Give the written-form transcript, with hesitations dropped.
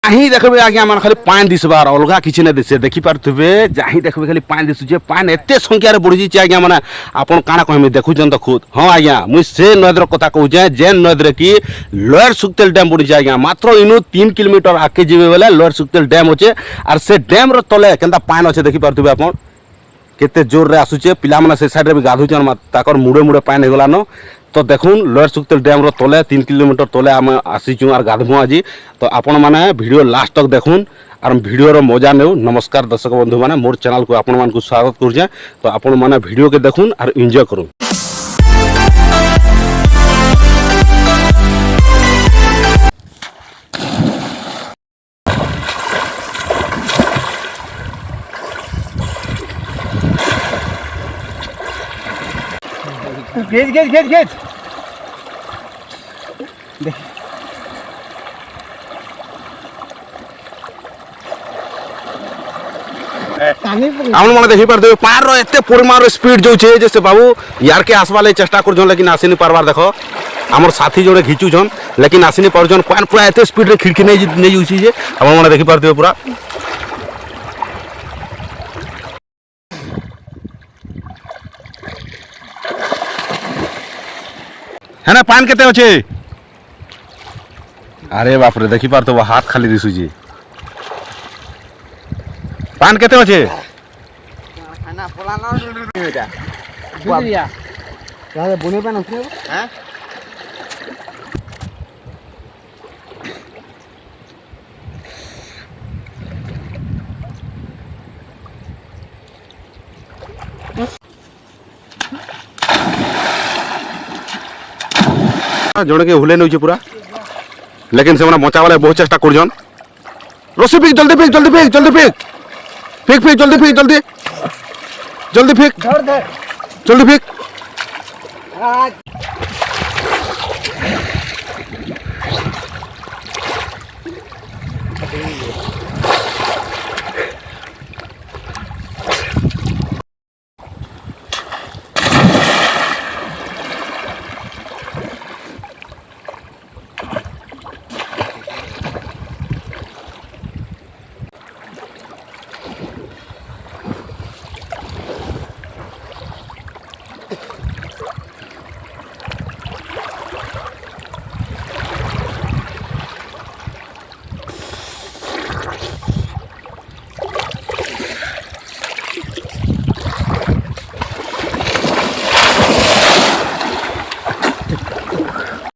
जाही देखबे आज्ञा मन खाली पानी दिसबार अलगा किछि न दिसे देखि पारथुबे जाही देखबे खाली पानी दिसुजे पानी एते संख्या रे बढ़ि छि आज्ञा माने आपन काना कहमे देखुछन त खुद हां आज्ञा मुई से नदर कथा कहूजे जे नदर की लोअर सुक्तेल डैम बढ़ि छि आज्ञा मात्र इनु 3 किलोमीटर आके जिबे बेले लोअर सुक्तेल डैम होचे आर से डैम रो तले केनता पानी होचे देखि पारथुबे आपन केते जोर रे आसुचे पिला माने से साइड रे भी गाधुचन ताकर मुड़े मुड़े पानी हेगला न तो देखुन लोअर सुक्तेल डैम रो तले 3 किलोमीटर तले आम आसीचु आर गाधबु आज तो आपण माने वीडियो लास्ट तक देखुन आर वीडियो रो मजा नेउ। नमस्कार दर्शक बंधु माने मोर चैनल को आपण मान को स्वागत करजे तो आपण माने वीडियो के देखुन आर एंजॉय करूँ। घेच घेच घेच घेच आपण माने देखि पारदे पार रो एते परिमाण रो स्पीड जो छे जैसे बाबू यार के आसवा ले चेष्टा कर जोन लेकिन आसिनी पारबार देखो हमर साथी जोड़े घिचू छन लेकिन आसिनी पार जोन पान पूरा एते स्पीड रे खिड़की नै उसी जे आपण माने देखि पारदे पूरा है ना पान केते होचे अरे बाप रे देखि पार तो हाथ खाली दिसु जी पान केते होचे खाना पोलाना एटा बुझिया ताले बने पान उठे हैं जोड़े के हुले नउचे पूरा लेकिन से मना बचा वाले बहुत चेष्टा कर जन रस्सी फेंक जल्दी फेंक जल्दी फेंक जल्दी फेंक फेंक फेंक जल्दी फेंक जल्दी जल्दी फेंक धर धर जल्दी फेंक आज